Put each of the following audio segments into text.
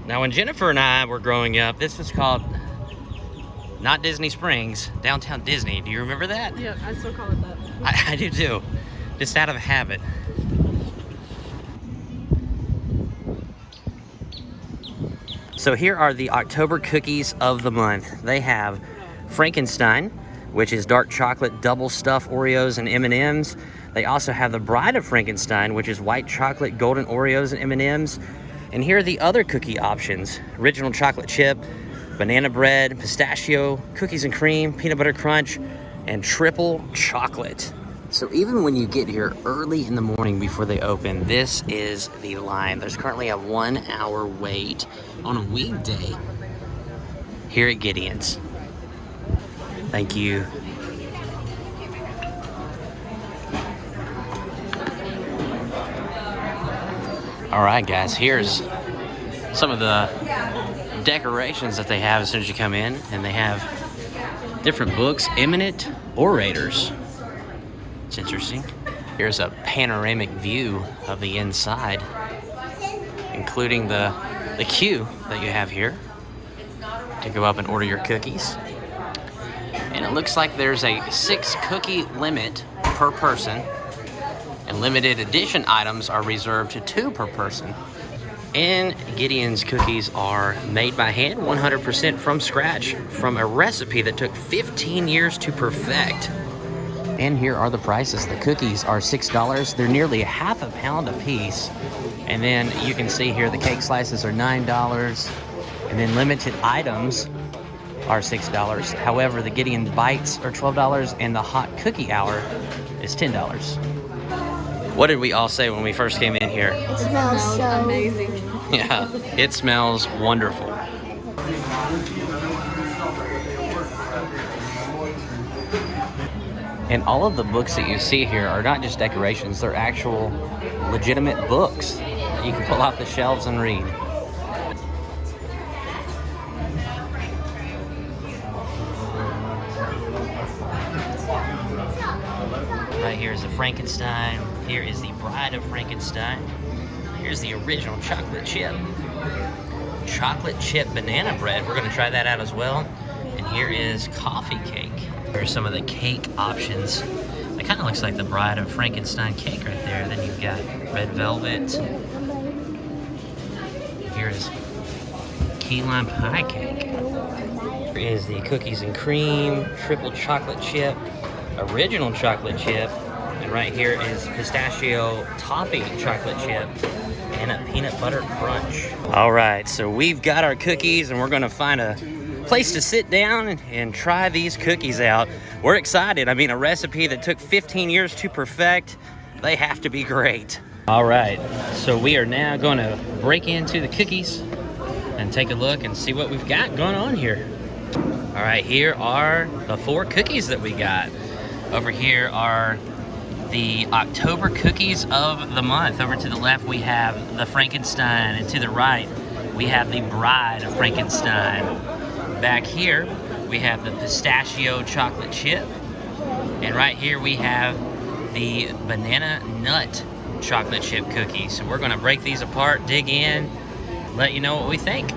Now, when Jennifer and I were growing up, this was called not Disney Springs, Downtown Disney. Do you remember that? Yeah, I still call it that. I do too, just out of habit. So here are the October cookies of the month. They have Frankenstein, which is dark chocolate double stuffed Oreos and M&Ms. They also have the Bride of Frankenstein, which is white chocolate golden Oreos and M&Ms. And here are the other cookie options: original chocolate chip, banana bread, pistachio, cookies and cream, peanut butter crunch, and triple chocolate. So even when you get here early in the morning before they open, this is the line. There's currently a 1 hour wait on a weekday here at Gideon's. Thank you. All right, guys, here's some of the decorations that they have as soon as you come in, and they have different books, eminent orators. It's interesting. Here's a panoramic view of the inside, including the queue that you have here to go up and order your cookies. And it looks like there's a 6 cookie limit per person, and limited edition items are reserved to 2 per person. And Gideon's cookies are made by hand, 100% from scratch, from a recipe that took 15 years to perfect. And here are the prices. The cookies are $6. They're nearly ½ a pound a piece. And then you can see here the cake slices are $9. And then limited items are $6. However, the Gideon's bites are $12, and the hot cookie hour is $10. What did we all say when we first came in here? It smells so amazing. Yeah, it smells wonderful. And all of the books that you see here are not just decorations, they're actual legitimate books that you can pull off the shelves and read. Right here is the Frankenstein. Here is the Bride of Frankenstein. Here's the original chocolate chip. Chocolate chip banana bread. We're going to try that out as well. And here is coffee cake. Here's some of the cake options. It kind of looks like the Bride of Frankenstein cake right there. Then you've got red velvet. Here is key lime pie cake. Here is the cookies and cream, triple chocolate chip, original chocolate chip, and right here is pistachio toffee chocolate chip and a peanut butter crunch. All right, so we've got our cookies, and we're gonna find a place to sit down and try these cookies out. We're excited. I mean, a recipe that took 15 years to perfect, they have to be great. All right, so we are now gonna break into the cookies and take a look and see what we've got going on here. All right, here are the 4 cookies that we got. Over here are the October cookies of the month. Over to the left, we have the Frankenstein, and to the right, we have the Bride of Frankenstein. Back here, we have the pistachio chocolate chip, and right here we have the banana nut chocolate chip cookie. So we're gonna break these apart, dig in, let you know what we think.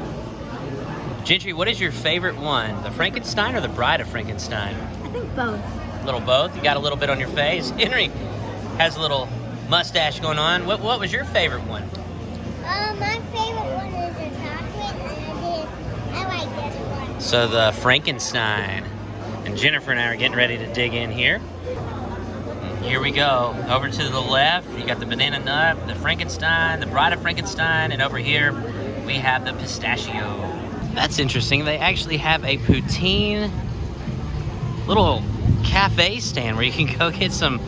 Gentry, what is your favorite one? The Frankenstein or the Bride of Frankenstein? I think both. A little both? You got a little bit on your face? Henry has a little mustache going on. What was your favorite one? My favorite one is the chocolate, and I like this one. So the Frankenstein. And Jennifer and I are getting ready to dig in here. And here we go. Over to the left, you got the banana nut, the Frankenstein, the Bride of Frankenstein, and over here we have the pistachio. That's interesting. They actually have a poutine little cafe stand where you can go get some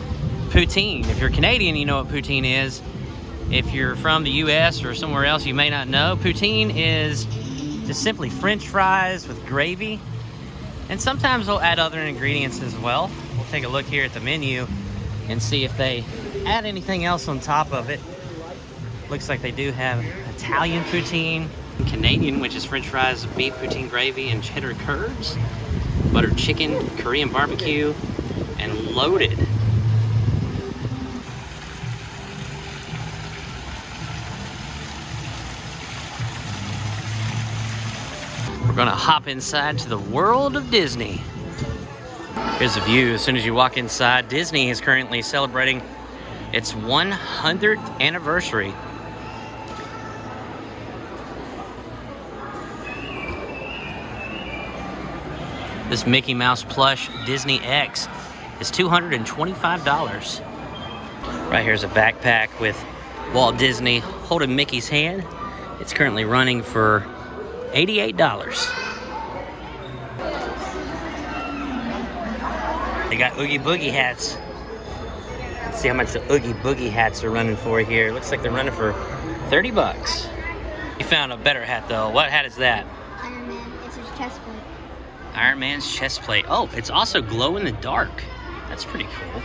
poutine. If you're Canadian, you know what poutine is. If you're from the US or somewhere else, you may not know. Poutine is just simply French fries with gravy. And sometimes they'll add other ingredients as well. We'll take a look here at the menu and see if they add anything else on top of it. Looks like they do have Italian poutine, Canadian, which is French fries, beef poutine gravy, and cheddar curds, buttered chicken, Korean barbecue, and loaded. gonna hop inside to the world of Disney. Here's the view. As soon as you walk inside, Disney is currently celebrating its 100th anniversary. This Mickey Mouse plush Disney X is $225. Right here's a backpack with Walt Disney holding Mickey's hand. It's currently running for $88. They got Oogie Boogie hats. Let's see how much the Oogie Boogie hats are running for here. Looks like they're running for 30 bucks. You found a better hat though. What hat is that? Iron Man. It's his chest plate. Iron Man's chest plate. Oh, it's also glow in the dark. That's pretty cool.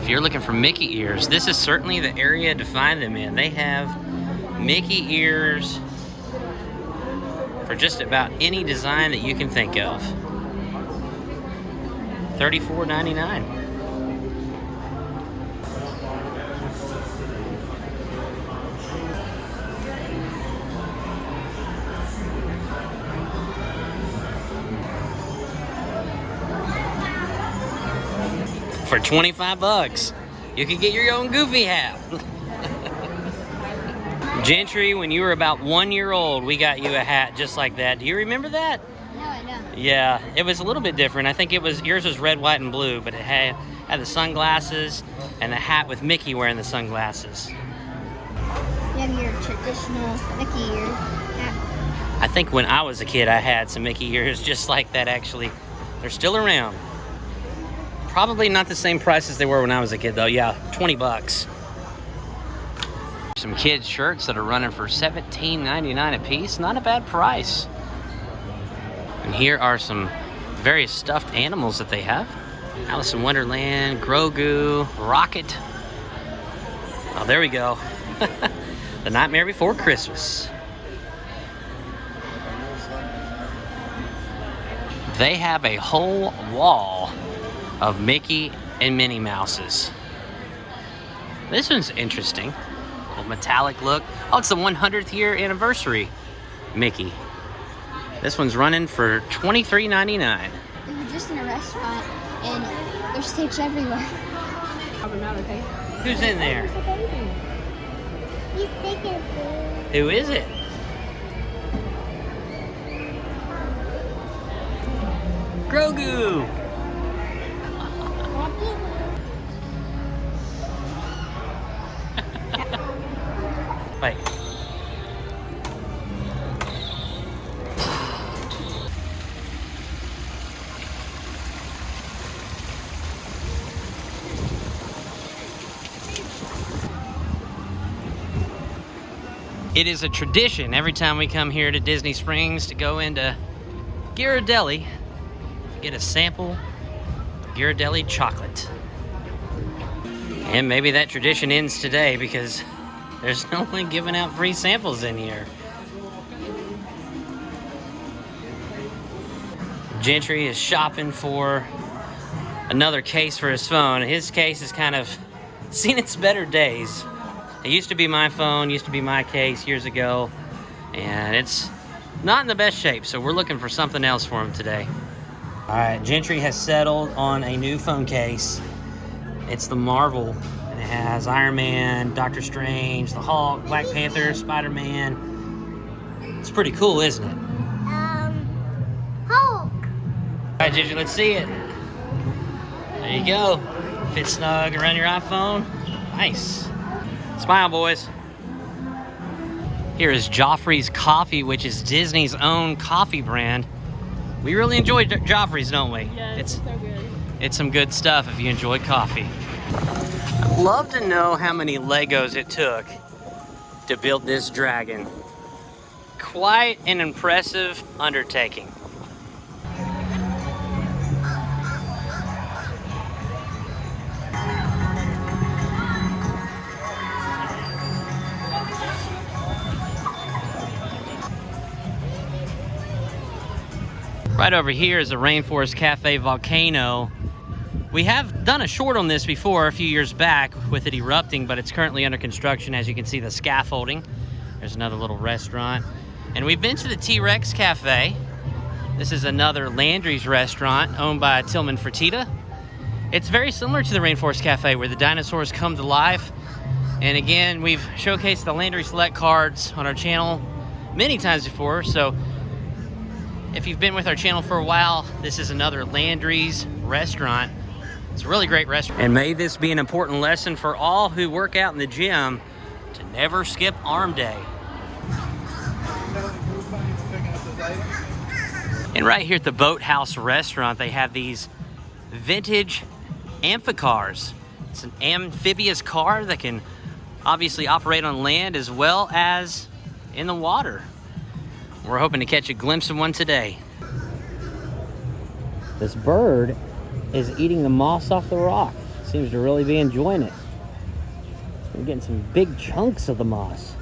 If you're looking for Mickey ears, this is certainly the area to find them in. They have Mickey ears for just about any design that you can think of. $34.99. For 25 bucks, you can get your own Goofy hat. Gentry, when you were about 1 year old, we got you a hat just like that. Do you remember that? No, I don't. Yeah, it was a little bit different. I think yours was red, white, and blue, but it had the sunglasses and the hat with Mickey wearing the sunglasses. You have your traditional Mickey ear hat. I think when I was a kid, I had some Mickey ears just like that, actually. They're still around. Probably not the same price as they were when I was a kid, though. Yeah, 20 bucks. Some kids' shirts that are running for $17.99 a piece. Not a bad price. And here are some various stuffed animals that they have. Alice in Wonderland, Grogu, Rocket. Oh, there we go. The Nightmare Before Christmas. They have a whole wall of Mickey and Minnie Mouses. This one's interesting. A little metallic look. Oh, it's the 100th year anniversary Mickey. This one's running for $23.99. We were just in a restaurant and there's tapes everywhere. Probably not okay. Who's in there? He's taking food. Who is it? Grogu! Wait. It is a tradition every time we come here to Disney Springs to go into Ghirardelli to get a sample of Ghirardelli chocolate. And maybe that tradition ends today because there's no one giving out free samples in here. Gentry is shopping for another case for his phone. His case has kind of seen its better days. It used to be my phone, used to be my case years ago, and it's not in the best shape, so we're looking for something else for him today. All right, Gentry has settled on a new phone case. It's the Marvel, and it has Iron Man, Doctor Strange, the Hulk, Black Panther, Spider-Man. It's pretty cool, isn't it? Hulk. All right, Gentry, let's see it. There you go. Fits snug around your iPhone. Nice. Smile, boys. Here is Joffrey's Coffee, which is Disney's own coffee brand. We really enjoy Joffrey's, don't we? Yeah, it's so good. It's some good stuff if you enjoy coffee. I'd love to know how many Legos it took to build this dragon. Quite an impressive undertaking. Right over here is a Rainforest Cafe volcano. We have done a short on this before a few years back with it erupting, but it's currently under construction. As you can see, the scaffolding. There's another little restaurant. And we've been to the T-Rex Cafe. This is another Landry's restaurant owned by Tillman Fertitta. It's very similar to the Rainforest Cafe where the dinosaurs come to life. And again, we've showcased the Landry Select cards on our channel many times before. So if you've been with our channel for a while, this is another Landry's restaurant. It's a really great restaurant. And may this be an important lesson for all who work out in the gym to never skip arm day. And right here at the Boathouse restaurant, they have these vintage amphicars. It's an amphibious car that can obviously operate on land as well as in the water. We're hoping to catch a glimpse of one today. This bird is eating the moss off the rock. Seems to really be enjoying it. We're getting some big chunks of the moss.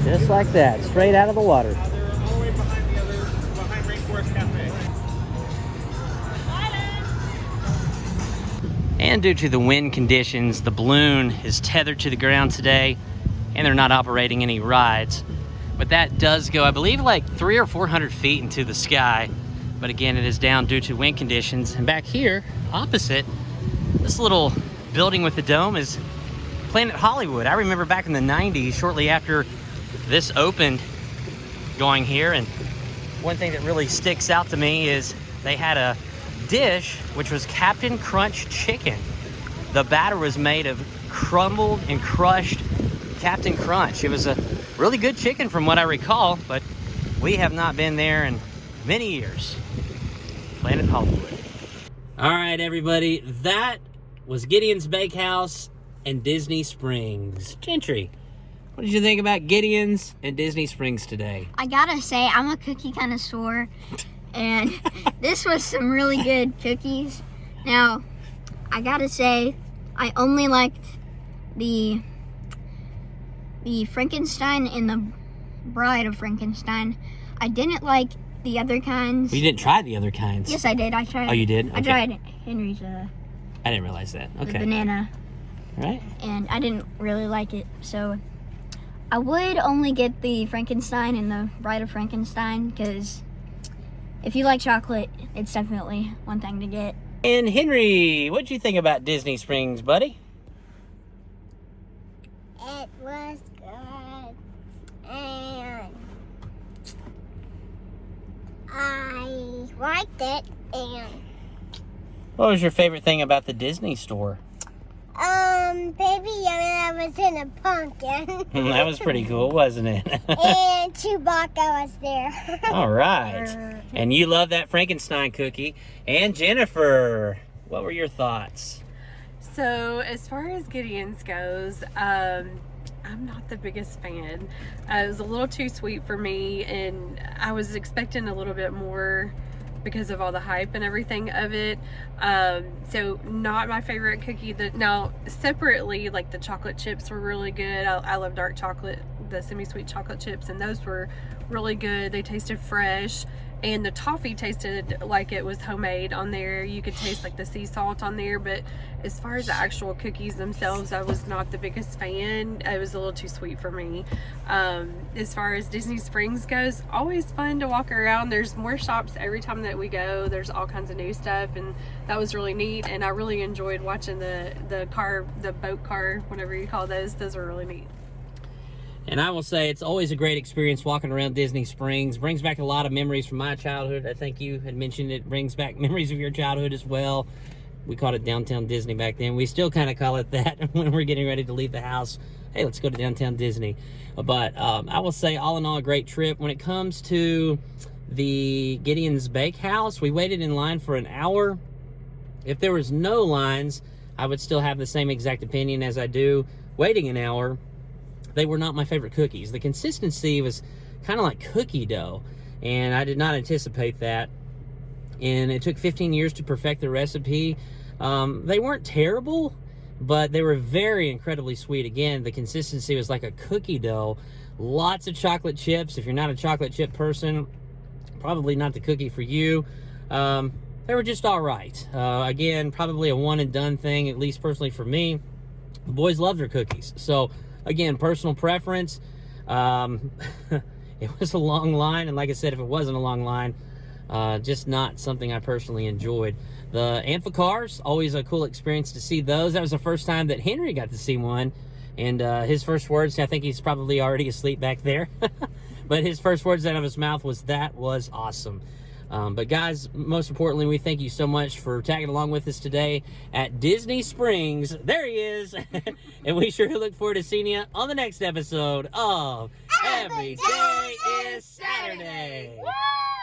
Just like that, straight out of the water. They're all the way behind Rainforest Cafe. And due to the wind conditions, the balloon is tethered to the ground today, and they're not operating any rides. But that does go, I believe, like 300 or 400 feet into the sky. But again, it is down due to wind conditions. And back here, opposite, this little building with the dome is Planet Hollywood. I remember back in the 90s, shortly after this opened, going here, and one thing that really sticks out to me is they had a dish which was Captain Crunch chicken. The batter was made of crumbled and crushed Captain Crunch. It was a really good chicken from what I recall, but we have not been there in many years. Planet Hollywood. All right, everybody, that was Gideon's Bakehouse and Disney Springs. Gentry, what did you think about Gideon's and Disney Springs today? I gotta say, I'm a cookie connoisseur, and this was some really good cookies. Now, I gotta say, I only liked the Frankenstein and the Bride of Frankenstein. I didn't like the other kinds. Well, you didn't try the other kinds. Yes, I did. I tried. Oh, you did? I Okay. tried Henry's I didn't realize that. the Okay. banana, Right. and I didn't really like it. So I would only get the Frankenstein and the Bride of Frankenstein, because if you like chocolate, it's definitely one thing to get. And Henry, what'd you think about Disney Springs, buddy? It was good, and I liked it, and What was your favorite thing about the Disney store? Baby Yoda was in a pumpkin. That was pretty cool, wasn't it? And Chewbacca was there. All right. And you love that Frankenstein cookie. And Jennifer, what were your thoughts? So as far as Gideon's goes, I'm not the biggest fan. It was a little too sweet for me, and I was expecting a little bit more because of all the hype and everything of it. So not my favorite cookie. Now separately, like the chocolate chips were really good. I love dark chocolate, the semi-sweet chocolate chips, and those were really good. They tasted fresh, and the toffee tasted like it was homemade on there. You could taste like the sea salt on there, but as far as the actual cookies themselves, I was not the biggest fan. It was a little too sweet for me. As far as Disney Springs goes, always fun to walk around. There's more shops every time that we go. There's all kinds of new stuff, and that was really neat. And I really enjoyed watching the boat car, whatever you call those. Those were really neat. And I will say it's always a great experience walking around Disney Springs. Brings back a lot of memories from my childhood. I think you had mentioned it brings back memories of your childhood as well. We called it Downtown Disney back then. We still kind of call it that when we're getting ready to leave the house. Hey, let's go to Downtown Disney. But I will say, all in all, a great trip. When it comes to the Gideon's Bakehouse, we waited in line for an hour. If there was no lines, I would still have the same exact opinion as I do waiting an hour. They were not my favorite cookies. The consistency was kind of like cookie dough, and I did not anticipate that. And it took 15 years to perfect the recipe. They weren't terrible, but they were very incredibly sweet. Again, the consistency was like a cookie dough. Lots of chocolate chips. If you're not a chocolate chip person, probably not the cookie for you. They were just all right. Again, probably a one and done thing, at least personally for me. The boys love their cookies. So again, personal preference. It was a long line, and like I said, if it wasn't a long line, just not something I personally enjoyed. The amphicars, always a cool experience to see those. That was the first time that Henry got to see one, and his first words, I think he's probably already asleep back there, but his first words out of his mouth was, "That was awesome." But guys, most importantly, we thank you so much for tagging along with us today at Disney Springs. There he is. And we sure look forward to seeing you on the next episode of Every Day is Saturday. Woo!